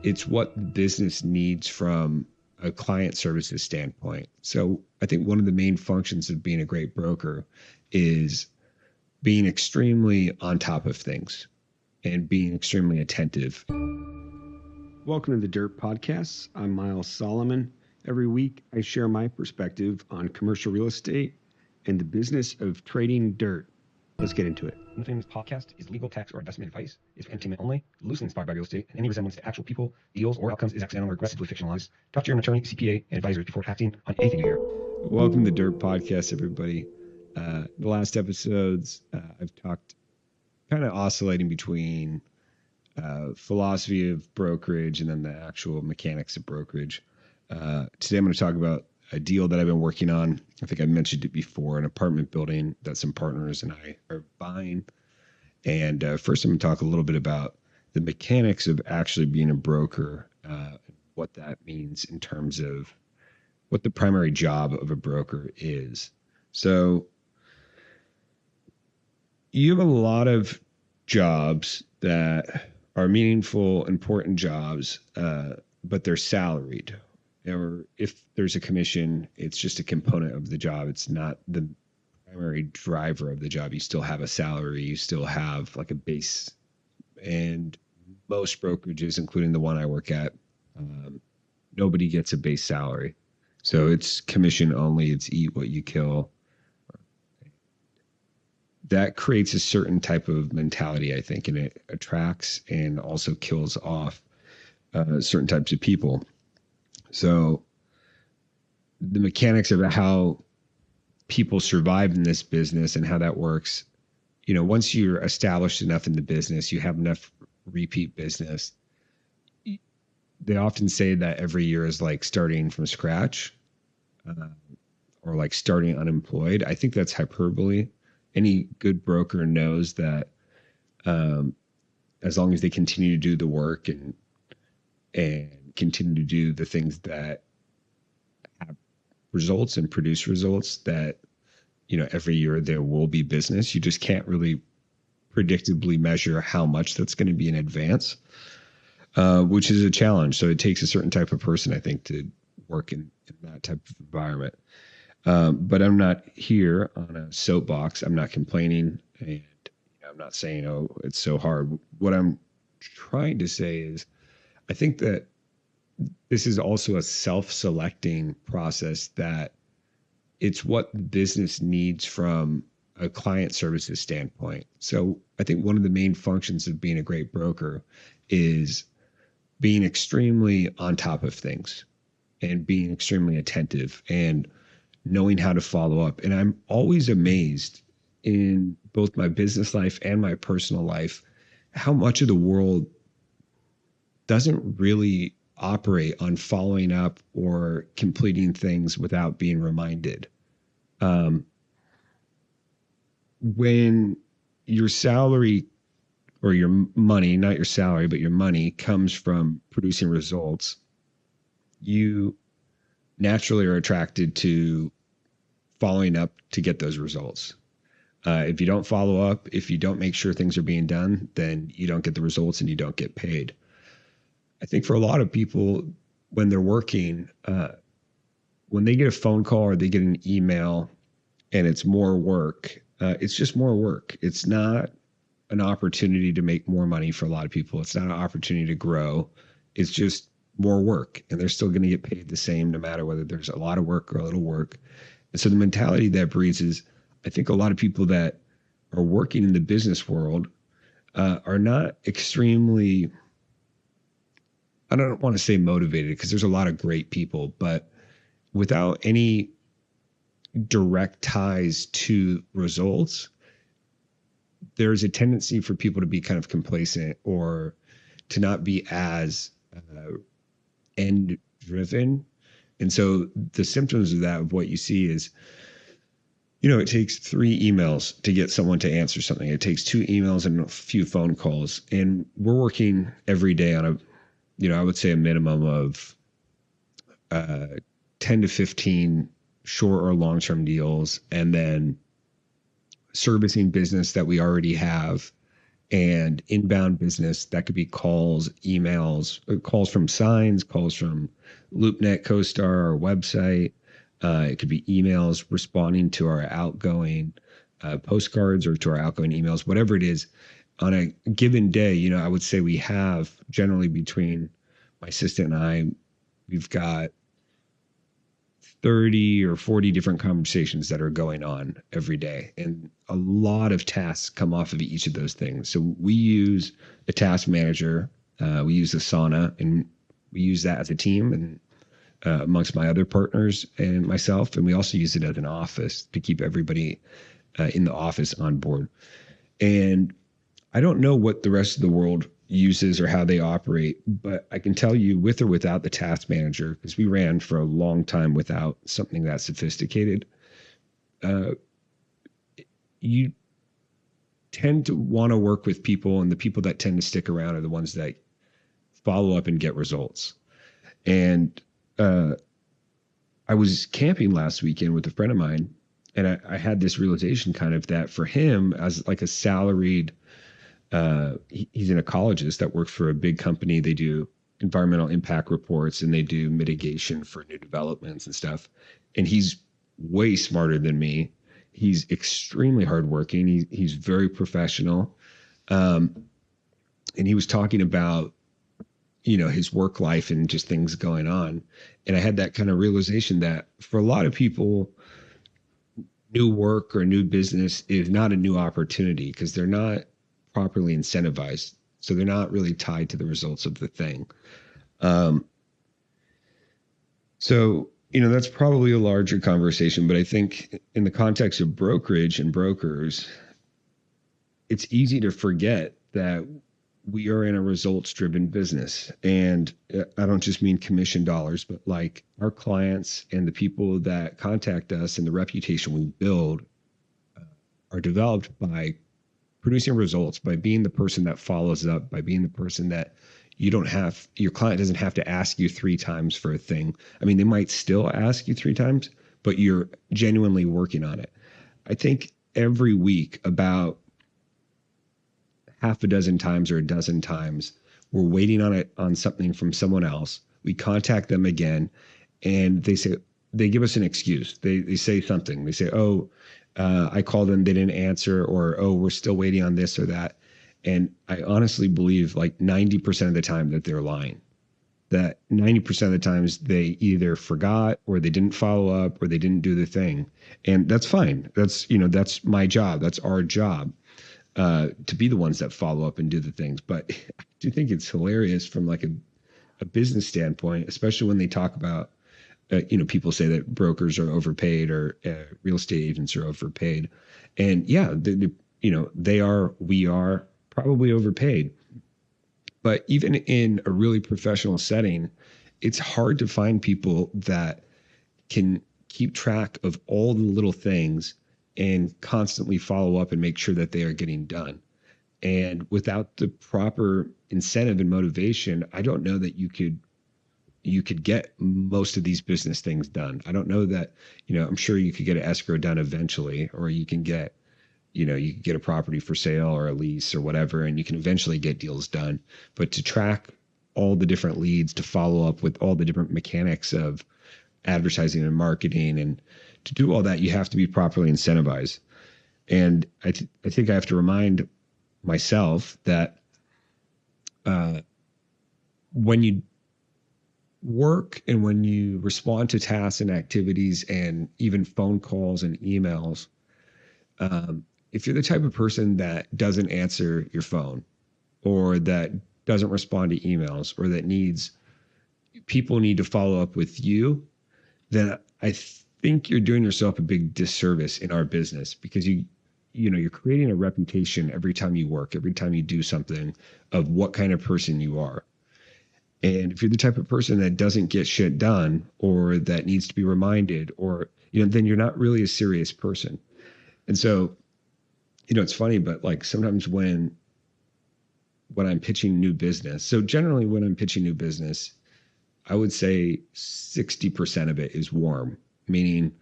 it's what the business needs from a client services standpoint. So I think one of the main functions of being a great broker is being extremely on top of things and being extremely attentive. Welcome to the Dirt Podcasts. I'm Miles Solomon. Every week, I share my perspective on commercial real estate and the business of trading dirt. Let's get into it. Nothing in this podcast is legal, tax, or investment advice. It's for entertainment only, loosely inspired by real estate, and any resemblance to actual people, deals, or outcomes is accidental or aggressively fictionalized. Talk to your attorney, CPA, and advisors before acting on anything you hear. Welcome to Dirt Podcast, everybody. The last episodes, I've talked kind of oscillating between philosophy of brokerage and then the actual mechanics of brokerage. Today I'm going to talk about a deal that I've been working on. I think I mentioned it before, an apartment building that some partners and I are buying. And first I'm going to talk a little bit about the mechanics of actually being a broker, what that means in terms of what the primary job of a broker is. So you have a lot of jobs that are meaningful, important jobs, but they're salaried. Or if there's a commission, it's just a component of the job. It's not the primary driver of the job. You still have a salary. You still have like a base. And most brokerages, including the one I work at, nobody gets a base salary. So it's commission only. It's eat what you kill. That creates a certain type of mentality, I think, and it attracts and also kills off certain types of people. So the mechanics of how people survive in this business and how that works, you know, once you're established enough in the business, you have enough repeat business. They often say that every year is like starting from scratch or like starting unemployed. I think that's hyperbole. Any good broker knows that as long as they continue to do the work and continue to do the things that have results and produce results, that, you know, every year there will be business. You just can't really predictably measure how much that's going to be in advance, which is a challenge. So it takes a certain type of person, I think, to work in that type of environment. But I'm not here on a soapbox. I'm not complaining, and I'm not saying, oh, it's so hard. What I'm trying to say is I think that this is also a self-selecting process, that it's what business needs from a client services standpoint. So I think one of the main functions of being a great broker is being extremely on top of things and being extremely attentive and knowing how to follow up. And I'm always amazed in both my business life and my personal life how much of the world doesn't really operate on following up or completing things without being reminded. When your salary or your money, not your salary, but your money comes from producing results, you naturally are attracted to following up to get those results. If you don't follow up, if you don't make sure things are being done, then you don't get the results and you don't get paid. I think for a lot of people, when they're working, when they get a phone call or they get an email and it's more work, it's just more work. It's not an opportunity to make more money for a lot of people. It's not an opportunity to grow. It's just more work, and they're still going to get paid the same no matter whether there's a lot of work or a little work. And so the mentality that breeds is, I think a lot of people that are working in the business world are not extremely, I don't want to say motivated, because there's a lot of great people, but without any direct ties to results, there's a tendency for people to be kind of complacent or to not be as end driven. And so the symptoms of that, of what you see is, you know, it takes 3 emails to get someone to answer something. It takes 2 emails and a few phone calls. And we're working every day on a, you know, I would say a minimum of 10 to 15 short or long-term deals, and then servicing business that we already have, and inbound business. That could be calls, emails, calls from Signs, calls from LoopNet, CoStar, our website. It could be emails responding to our outgoing postcards or to our outgoing emails, whatever it is. On a given day, I would say we have generally between my assistant and I, we've got 30 or 40 different conversations that are going on every day. And a lot of tasks come off of each of those things. So we use a task manager, we use Asana, and we use that as a team and amongst my other partners and myself. And we also use it as an office to keep everybody in the office on board. And I don't know what the rest of the world uses or how they operate, but I can tell you with or without the task manager, because we ran for a long time without something that sophisticated, you tend to want to work with people, and the people that tend to stick around are the ones that follow up and get results. And I was camping last weekend with a friend of mine, and I had this realization kind of that for him as like a salaried he's an ecologist that works for a big company. They do environmental impact reports and they do mitigation for new developments and stuff. And he's way smarter than me. He's extremely hardworking. He's very professional. And he was talking about, his work life and just things going on. And I had that kind of realization that for a lot of people, new work or new business is not a new opportunity because they're not properly incentivized. So they're not really tied to the results of the thing. So, that's probably a larger conversation, but I think in the context of brokerage and brokers, it's easy to forget that we are in a results driven business. And I don't just mean commission dollars, but like our clients and the people that contact us and the reputation we build are developed by producing results, by being the person that follows up, by being the person that your client doesn't have to ask you 3 times for a thing. I mean, they might still ask you 3 times, but you're genuinely working on it. I think every week about half a dozen times or a dozen times, we're waiting on something from someone else. We contact them again and they give us an excuse. They say something. They say, "Oh, I called them, they didn't answer," or, "Oh, we're still waiting on this or that." And I honestly believe like 90% of the time that they're lying. That 90% of the times they either forgot or they didn't follow up or they didn't do the thing. And that's fine. That's my job. That's our job to be the ones that follow up and do the things. But I do think it's hilarious from like a business standpoint, especially when they talk about people say that brokers are overpaid or real estate agents are overpaid. And yeah, we are probably overpaid. But even in a really professional setting, it's hard to find people that can keep track of all the little things and constantly follow up and make sure that they are getting done. And without the proper incentive and motivation, I don't know that you could get most of these business things done. I don't know that, I'm sure you could get an escrow done eventually, or you can get, you can get a property for sale or a lease or whatever, and you can eventually get deals done. But to track all the different leads, to follow up with all the different mechanics of advertising and marketing, and to do all that, you have to be properly incentivized. And I think I have to remind myself that when you work and when you respond to tasks and activities and even phone calls and emails, if you're the type of person that doesn't answer your phone or that doesn't respond to emails or that people need to follow up with you, then I think you're doing yourself a big disservice in our business, because you're creating a reputation every time you work, every time you do something, of what kind of person you are. And if you're the type of person that doesn't get shit done or that needs to be reminded, or, then you're not really a serious person. And so, it's funny, but like sometimes when I'm pitching new business, so generally when I'm pitching new business, I would say 60% of it is warm, meaning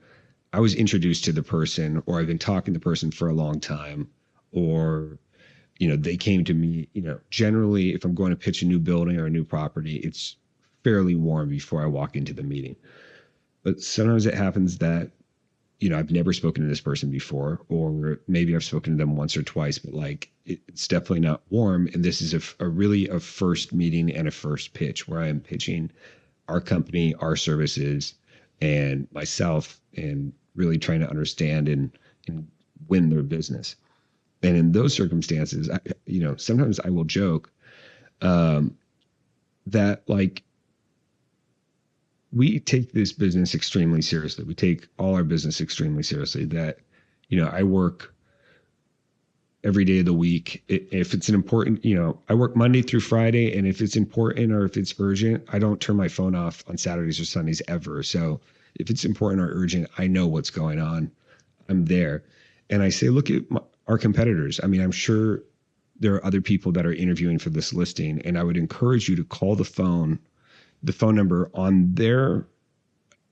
I was introduced to the person, or I've been talking to the person for a long time, or, they came to me, generally if I'm going to pitch a new building or a new property, it's fairly warm before I walk into the meeting. But sometimes it happens that, I've never spoken to this person before, or maybe I've spoken to them once or twice, but like it's definitely not warm. And this is a first meeting and a first pitch where I am pitching our company, our services, and myself, and really trying to understand and win their business. And in those circumstances, sometimes I will joke um, that like we take this business extremely seriously. We take all our business extremely seriously. That, I work every day of the week. If it's an important, I work Monday through Friday, and if it's important or if it's urgent, I don't turn my phone off on Saturdays or Sundays ever. So if it's important or urgent, I know what's going on. I'm there. And I say, look at our competitors. I mean, I'm sure there are other people that are interviewing for this listing, and I would encourage you to call the phone number on their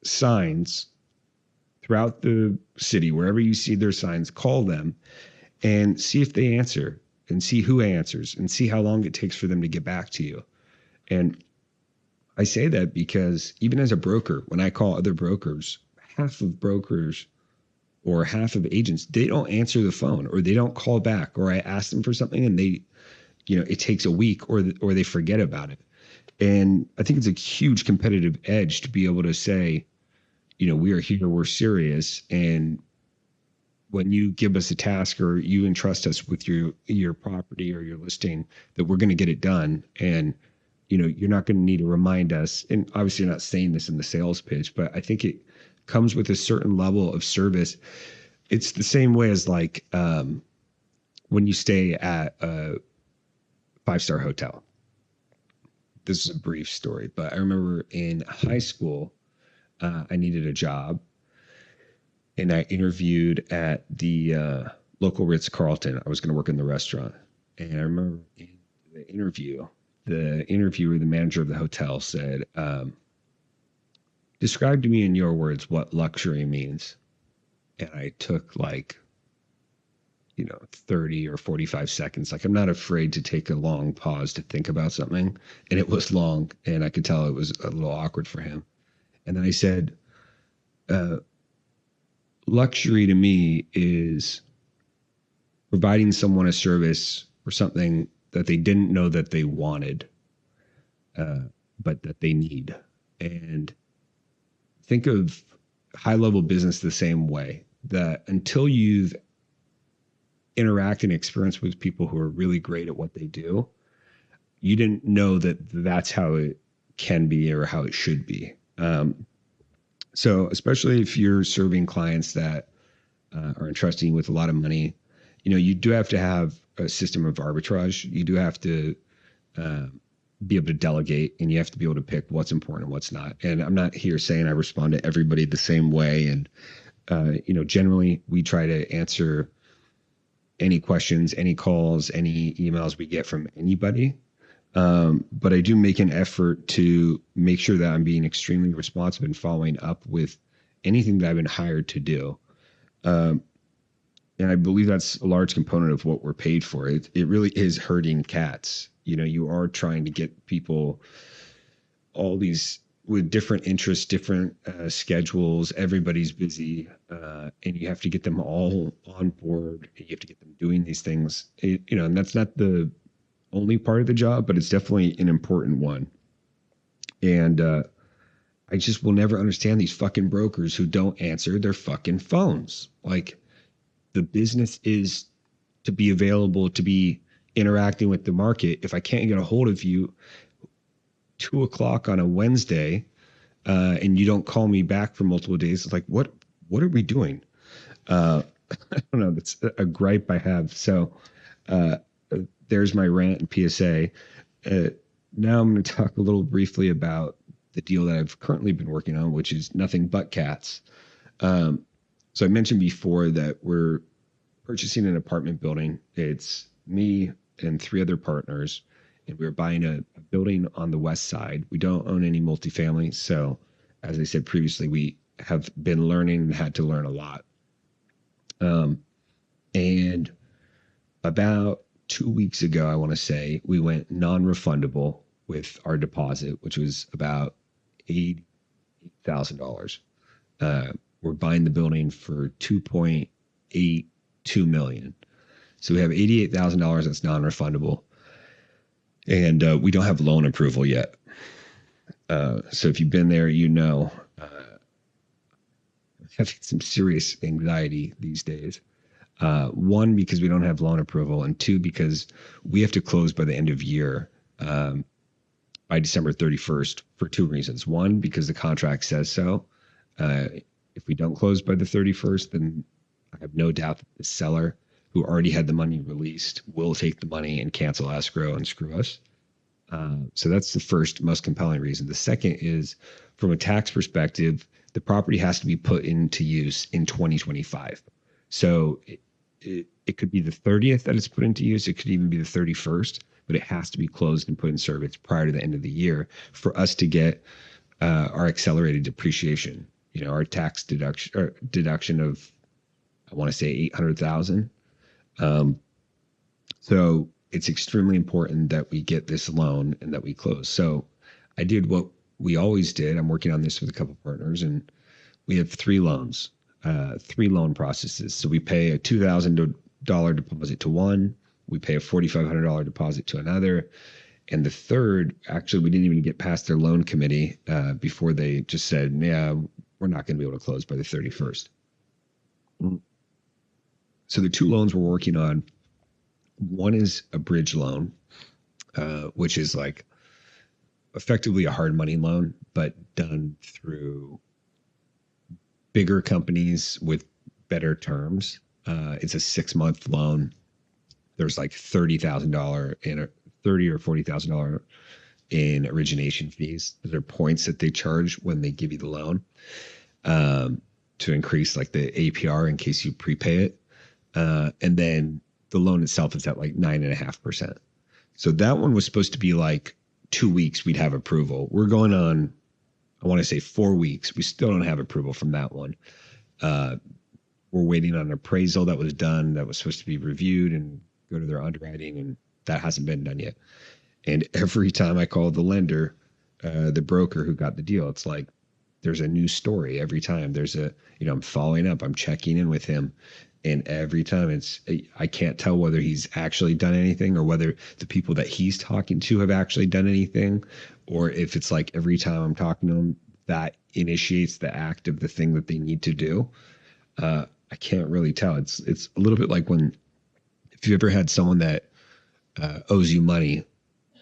signs throughout the city, wherever you see their signs, call them and see if they answer, and see who answers, and see how long it takes for them to get back to you. And I say that because even as a broker, when I call other brokers, half of brokers or half of agents, they don't answer the phone, or they don't call back, or I ask them for something and they, it takes a week, or they forget about it. And I think it's a huge competitive edge to be able to say, we are here, we're serious. And when you give us a task or you entrust us with your property or your listing, that we're going to get it done. And, you're not going to need to remind us. And obviously you're not saying this in the sales pitch, but I think it comes with a certain level of service. It's the same way as like when you stay at a 5-star hotel. This is a brief story, but I remember in high school, I needed a job, and I interviewed at the local Ritz-Carlton. I was going to work in the restaurant. And I remember in the interviewer, the manager of the hotel, said, describe to me in your words what luxury means. And I took like, 30 or 45 seconds. Like, I'm not afraid to take a long pause to think about something. And it was long, and I could tell it was a little awkward for him. And then I said, luxury to me is providing someone a service or something that they didn't know that they wanted, but that they need. And think of high level business the same way, that until you've interacted and experienced with people who are really great at what they do, you didn't know that that's how it can be or how it should be. So especially if you're serving clients that are entrusting you with a lot of money, you do have to have a system of arbitrage. You do have to be able to delegate, and you have to be able to pick what's important and what's not. And I'm not here saying I respond to everybody the same way. And, generally we try to answer any questions, any calls, any emails we get from anybody. But I do make an effort to make sure that I'm being extremely responsive and following up with anything that I've been hired to do. And I believe that's a large component of what we're paid for. It really is herding cats. You are trying to get people, all these with different interests, different schedules. Everybody's busy, and you have to get them all on board. You have to get them doing these things. And that's not the only part of the job, but it's definitely an important one. And I just will never understand these fucking brokers who don't answer their fucking phones. Like, the business is to be available, to be interacting with the market. If I can't get a hold of you 2:00 on a Wednesday, and you don't call me back for multiple days, it's like, what are we doing? I don't know. That's a gripe I have. So there's my rant and PSA. Now I'm going to talk a little briefly about the deal that I've currently been working on, which is nothing but cats. So I mentioned before that we're purchasing an apartment building. It's me and 3 other partners, and we're buying a building on the west side. We don't own any multifamily. So as I said previously, we have been learning and had to learn a lot. And about 2 weeks ago, I want to say, we went non-refundable with our deposit, which was about $8,000. We're buying the building for 2.82 million. So we have $88,000 that's non-refundable, and we don't have loan approval yet. So if you've been there, having some serious anxiety these days. One, because we don't have loan approval, and two, because we have to close by the end of year, by December 31st, for two reasons. One, because the contract says so. If we don't close by the 31st, then I have no doubt that the seller, who already had the money released, will take the money and cancel escrow and screw us. So that's the first most compelling reason. The second is, from a tax perspective, the property has to be put into use in 2025. So it could be the 30th that it's put into use. It could even be the 31st, but it has to be closed and put in service prior to the end of the year for us to get our accelerated depreciation. Our tax deduction of, I want to say, 800,000. So it's extremely important that we get this loan and that we close. So I did what we always did. I'm working on this with a couple of partners, and we have three loan processes. So we pay a $2,000 deposit to one, we pay a $4,500 deposit to another, and the third, actually, we didn't even get past their loan committee before they just said, yeah, we're not going to be able to close by the 31st. So the two loans we're working on, one is a bridge loan, which is like effectively a hard money loan, but done through bigger companies with better terms. It's a 6-month loan. There's like $30,000 in $30,000 or $40,000 in origination fees. Those are points that they charge when they give you the loan, to increase like the APR in case you prepay it. And then the loan itself is at like 9.5%. So that one was supposed to be like 2 weeks we'd have approval. We're going on, I want to say 4 weeks. We still don't have approval from that one. We're waiting on an appraisal that was done, that was supposed to be reviewed and go to their underwriting, and that hasn't been done yet. And every time I call the lender, the broker who got the deal, it's like there's a new story every time. I'm following up, I'm checking in with him. And every time I can't tell whether he's actually done anything or whether the people that he's talking to have actually done anything, or if it's like every time I'm talking to him, that initiates the act of the thing that they need to do. I can't really tell. It's a little bit like if you ever had someone that owes you money,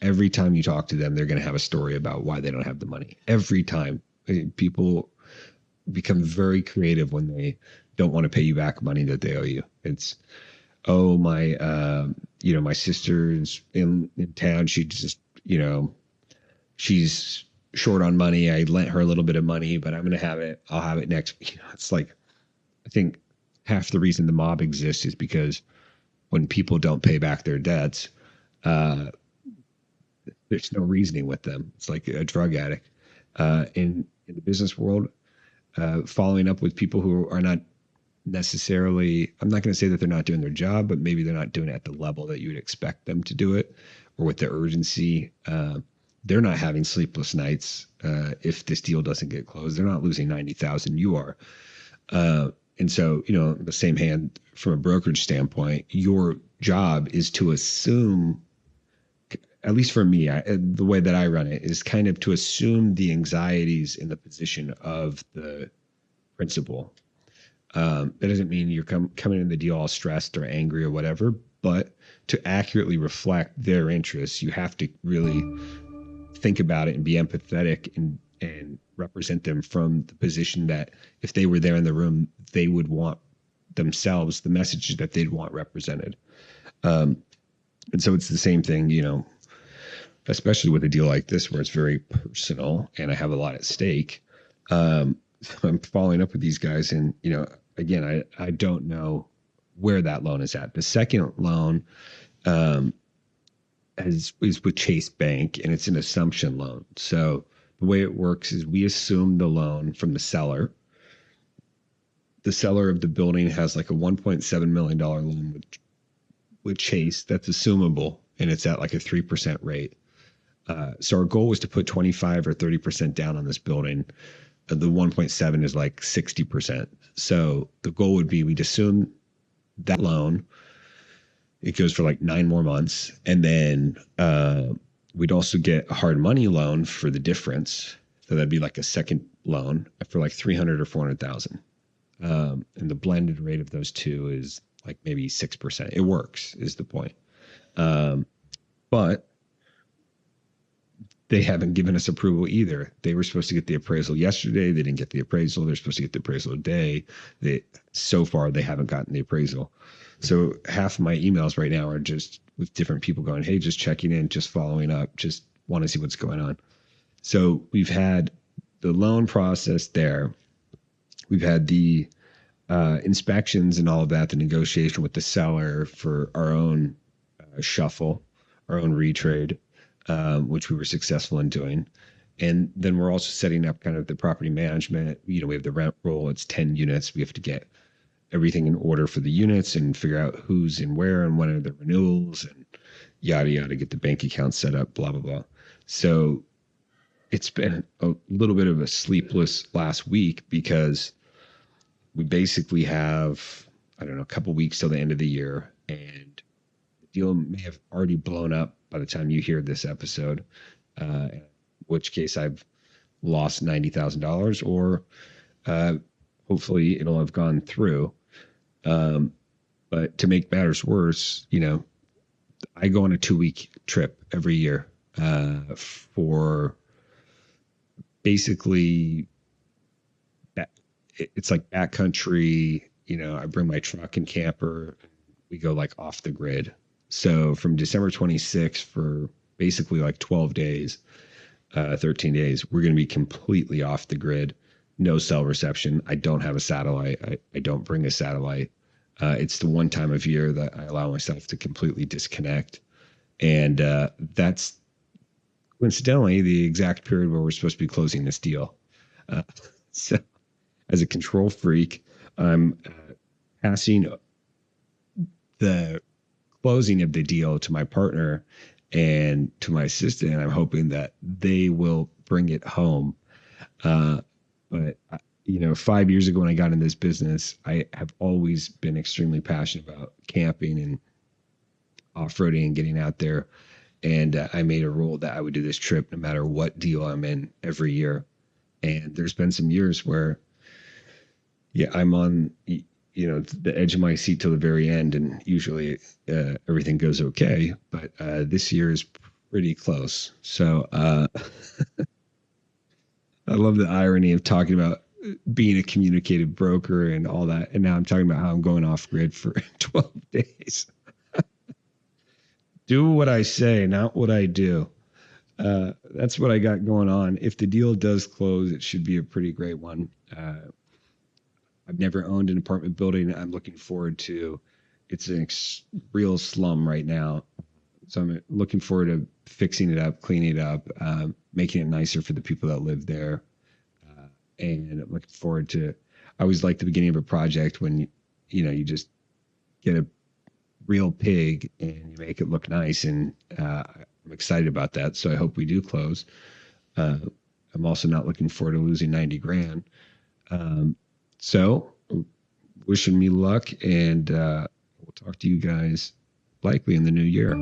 every time you talk to them, they're going to have a story about why they don't have the money. Every time. People become very creative when they don't want to pay you back money that they owe you. It's, oh, my sister's in town. She just, she's short on money. I lent her a little bit of money, but I'm going to have it. I'll have it next. It's like, I think half the reason the mob exists is because when people don't pay back their debts, there's no reasoning with them. It's like a drug addict. In the business world, following up with people who are not necessarily, I'm not going to say that they're not doing their job, but maybe they're not doing it at the level that you would expect them to do it, or with the urgency. They're not having sleepless nights if this deal doesn't get closed. They're not losing 90,000. You are. And so, the same hand, from a brokerage standpoint, your job is to assume, at least for me, the way that I run it is kind of to assume the anxieties in the position of the principal. That doesn't mean you're coming in the deal all stressed or angry or whatever, but to accurately reflect their interests, you have to really think about it and be empathetic and represent them from the position that if they were there in the room, they would want themselves, the messages that they'd want represented. And so it's the same thing, especially with a deal like this where it's very personal and I have a lot at stake. I'm following up with these guys, and again, I don't know where that loan is at. The second loan is with Chase Bank, and it's an assumption loan. So the way it works is we assume the loan from the seller. The seller of the building has like a $1.7 million loan with Chase that's assumable, and it's at like a 3% rate. So our goal was to put 25 or 30% down on this building. The 1.7 is like 60%. So the goal would be we'd assume that loan. It goes for like 9 more months. And then we'd also get a hard money loan for the difference. So that'd be like a second loan for like 300 or 400,000. And the blended rate of those two is like maybe 6%. It works, is the point. But they haven't given us approval either. They were supposed to get the appraisal yesterday. They didn't get the appraisal. They're supposed to get the appraisal today. So far, they haven't gotten the appraisal. So half of my emails right now are just with different people going, hey, just checking in, just following up, just want to see what's going on. So we've had the loan process there. We've had the inspections and all of that, the negotiation with the seller for our own shuffle, our own retrade, which we were successful in doing. And then we're also setting up kind of the property management. We have the rent roll. It's 10 units. We have to get everything in order for the units and figure out who's in where and when are the renewals and yada, yada, get the bank account set up, blah, blah, blah. So it's been a little bit of a sleepless last week because we basically have, I don't know, a couple weeks till the end of the year, and the deal may have already blown up by the time you hear this episode, in which case I've lost $90,000, or hopefully it'll have gone through. But to make matters worse, I go on a 2-week trip every year for basically, it's like backcountry. I bring my truck and camper. We go like off the grid. So from December 26th for basically like 12 days, 13 days, we're going to be completely off the grid. No cell reception. I don't have a satellite. I don't bring a satellite. It's the one time of year that I allow myself to completely disconnect. And that's coincidentally the exact period where we're supposed to be closing this deal. So as a control freak, I'm passing the closing of the deal to my partner and to my assistant, and I'm hoping that they will bring it home. But 5 years ago when I got in this business, I have always been extremely passionate about camping and off-roading and getting out there. And I made a rule that I would do this trip no matter what deal I'm in every year. And there's been some years where, I'm on, the edge of my seat till the very end, and usually everything goes okay. But this year is pretty close. So I love the irony of talking about being a communicated broker and all that. And now I'm talking about how I'm going off grid for 12 days. Do what I say, not what I do. That's what I got going on. If the deal does close, it should be a pretty great one. I've never owned an apartment building. I'm looking forward to, it's a real slum right now. So I'm looking forward to fixing it up, cleaning it up, making it nicer for the people that live there. And I'm looking forward to, I always like the beginning of a project when, you just get a real pig and you make it look nice. And I'm excited about that. So I hope we do close. I'm also not looking forward to losing 90 grand. So wishing me luck, and we'll talk to you guys likely in the new year.